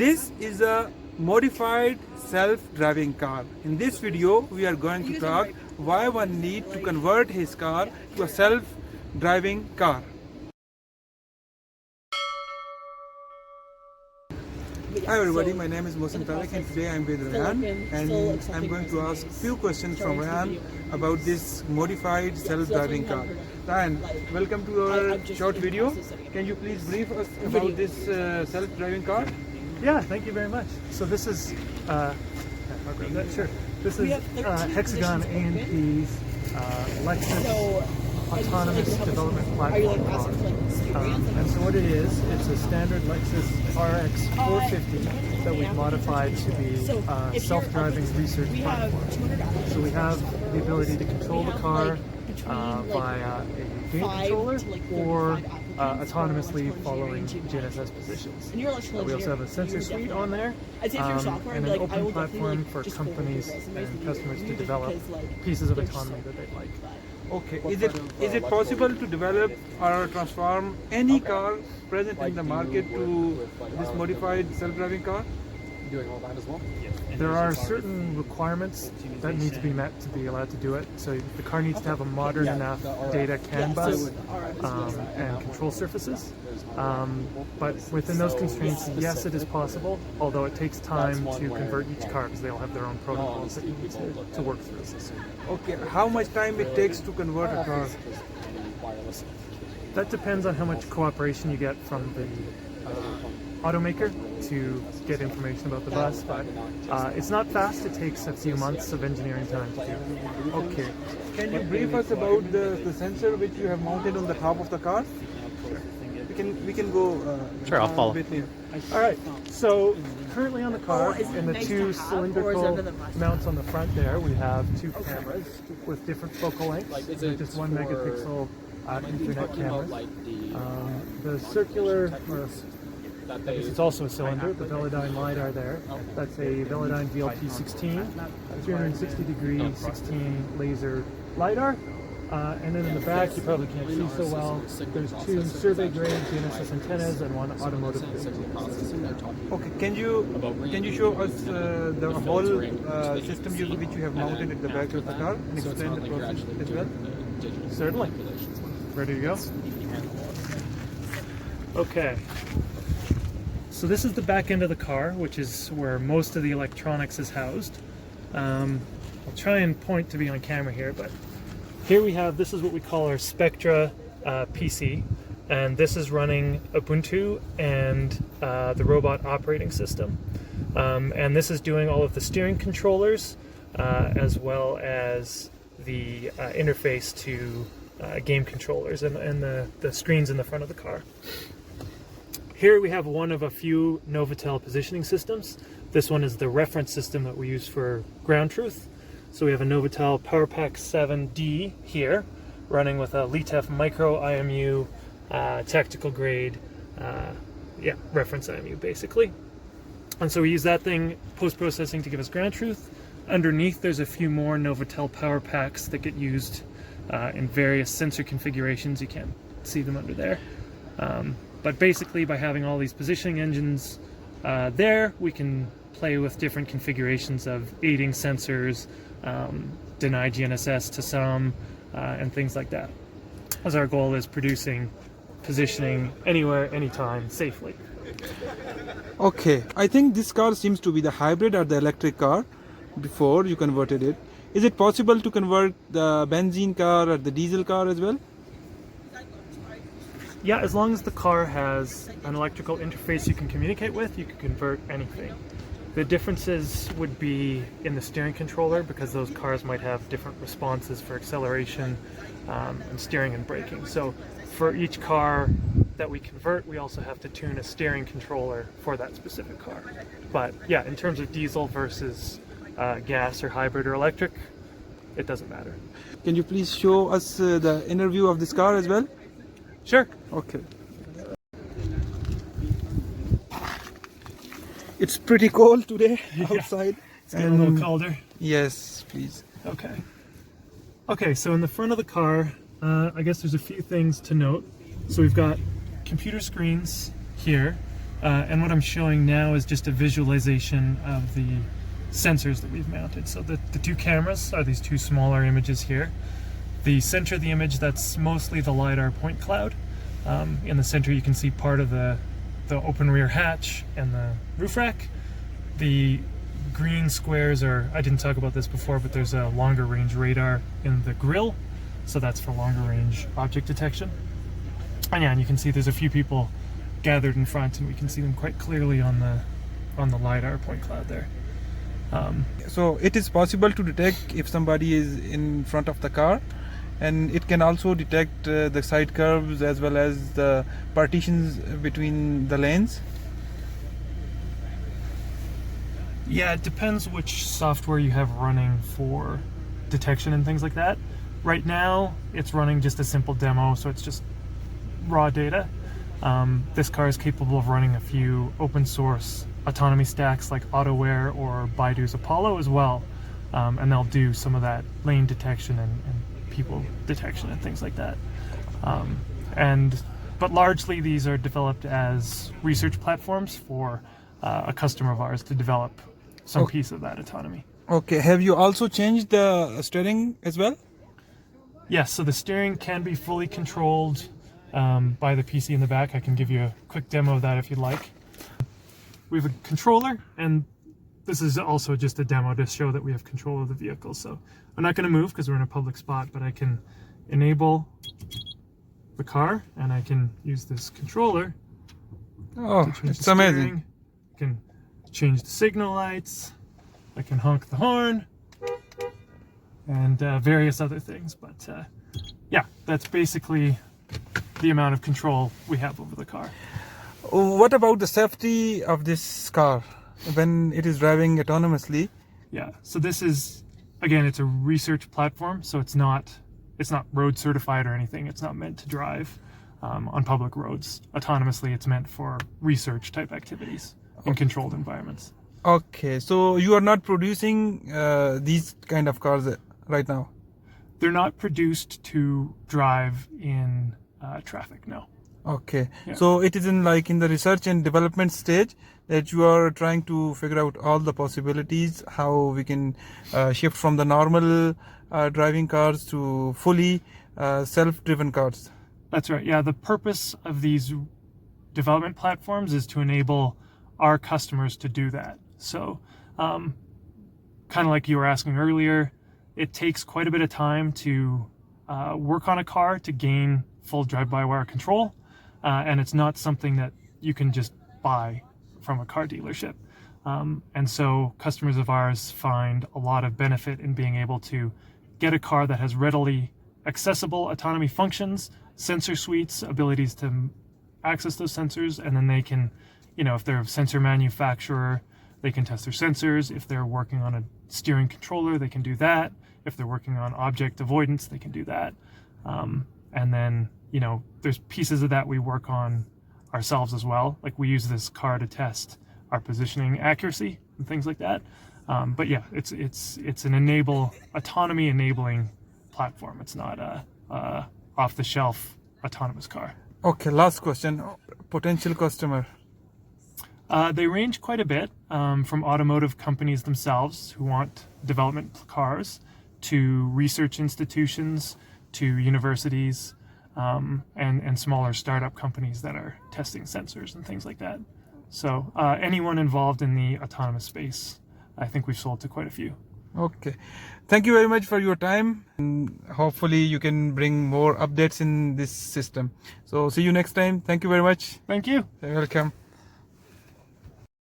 This is a modified self-driving car. In this video, we are going to talk why one need to convert his car to a self-driving car. Hi everybody, my name is Mohsen Tariq and today I'm with Ryan and I'm going to ask few questions from Ryan about this modified self-driving car. Ryan, welcome to our short video. Can you please brief us about this self-driving car? Yeah, thank you very much. So this is, I'll grab that, sure. This is Hexagon A&P's Lexus autonomous development platform car. And so what it is, it's a standard Lexus RX 450 that we've modified to be a self-driving research platform. So we have the ability to control the car via a game controller or autonomously following GNSS positions. We also have a sensor suite on there and an open platform for companies and customers to develop pieces of autonomy that they like. Okay, is it possible to develop or transform any car present in the market to this modified self-driving car? There are certain requirements that need to be met to be allowed to do it. So the car needs to have a modern enough data CAN bus and control surfaces. But within those constraints, yes, it is possible, although it takes time to convert each car because they all have their own protocols that you need to work through. Okay, how much time it takes to convert a car? That depends on how much cooperation you get from the automaker to get information about the bus, but it's not fast. It takes a few months of engineering time to do. Okay. Can you brief us about the sensor which you have mounted on the top of the car? We can go sure, I'll follow. A bit near. All right, so currently on the car, in the two cylindrical mounts on the front there, we have two cameras with different focal lengths. They're just 1 megapixel Ethernet cameras. The circular, or I guess it's also a cylinder, the Velodyne LiDAR there. That's a Velodyne VLP-16, 360 degree 16 laser LiDAR. And then in the back, you probably can't see so well, there's two survey-grade GNSS antennas and one automotive grade. Okay, can you show us the whole system which you have mounted at the back of the car and explain the process as well? Certainly. Ready to go? Okay. So this is the back end of the car, which is where most of the electronics is housed. I'll try and point to be on camera here, but here we have, this is what we call our Spectra PC, and this is running Ubuntu and the robot operating system. And this is doing all of the steering controllers as well as the interface to game controllers and the screens in the front of the car. Here we have one of a few Novotel positioning systems. This one is the reference system that we use for ground truth. So we have a Novotel PowerPack 7D here, running with a LITEF micro IMU, tactical grade, reference IMU basically. And so we use that thing post-processing to give us ground truth. Underneath there's a few more Novotel PowerPacks that get used in various sensor configurations. You can't see them under there. But basically by having all these positioning engines there, we can play with different configurations of aiding sensors, deny GNSS to some, and things like that. As our goal is producing positioning anywhere, anytime, safely. Okay, I think this car seems to be the hybrid or the electric car before you converted it. Is it possible to convert the benzene car or the diesel car as well? Yeah, as long as the car has an electrical interface you can communicate with, you can convert anything. The differences would be in the steering controller because those cars might have different responses for acceleration and steering and braking. So for each car that we convert, we also have to tune a steering controller for that specific car. But yeah, in terms of diesel versus gas or hybrid or electric, it doesn't matter. Can you please show us the inner view of this car as well? Sure. Okay. It's pretty cold today outside. It's getting a little colder. Yes, please. Okay. Okay, so in the front of the car, I guess there's a few things to note. So we've got computer screens here And what I'm showing now is just a visualization of the sensors that we've mounted. So the two cameras are these two smaller images here. The center of the image, that's mostly the LiDAR point cloud. In the center you can see part of the open rear hatch and the roof rack. The green squares are, I didn't talk about this before, but there's a longer range radar in the grille, so that's for longer range object detection. And yeah, and you can see there's a few people gathered in front, and we can see them quite clearly on the LiDAR point cloud there. So it is possible to detect if somebody is in front of the car, and it can also detect the side curves as well as the partitions between the lanes. Yeah, it depends which software you have running for detection and things like that. Right now, it's running just a simple demo, so it's just raw data. This car is capable of running a few open source autonomy stacks like AutoWare or Baidu's Apollo as well. And they'll do some of that lane detection and people detection and things like that. But largely these are developed as research platforms for a customer of ours to develop some piece of that autonomy. Okay, have you also changed the steering as well? Yes, so the steering can be fully controlled by the PC in the back. I can give you a quick demo of that if you'd like. We have a controller, and this is also just a demo to show that we have control of the vehicle. So I'm not going to move because we're in a public spot, but I can enable the car, and I can use this controller. Oh, it's amazing. I can change the signal lights, I can honk the horn, and various other things. But yeah, that's basically the amount of control we have over the car. What about the safety of this car when it is driving autonomously? Yeah, so this is, again, it's a research platform, so it's not road certified or anything. It's not meant to drive on public roads autonomously. It's meant for research type activities in controlled environments. Okay, so you are not producing these kind of cars right now? They're not produced to drive in traffic, no. Okay, yeah. So it is in the research and development stage that you are trying to figure out all the possibilities, how we can shift from the normal driving cars to fully self-driven cars. That's right, yeah. The purpose of these development platforms is to enable our customers to do that. So kind of like you were asking earlier, it takes quite a bit of time to work on a car to gain full drive-by-wire control. And it's not something that you can just buy from a car dealership. And so customers of ours find a lot of benefit in being able to get a car that has readily accessible autonomy functions, sensor suites, abilities to access those sensors, and then they can, if they're a sensor manufacturer, they can test their sensors. If they're working on a steering controller, they can do that. If they're working on object avoidance, they can do that. And then, there's pieces of that we work on ourselves as well. Like we use this car to test our positioning accuracy and things like that. But yeah, it's an autonomy enabling platform. It's not a off-the-shelf autonomous car. Okay, last question. Potential customer. They range quite a bit, from automotive companies themselves who want development cars to research institutions to universities, and smaller startup companies that are testing sensors and things like that. So anyone involved in the autonomous space, I think we've sold to quite a few. Okay. Thank you very much for your time. And hopefully you can bring more updates in this system. So see you next time. Thank you very much. Thank you. You're welcome.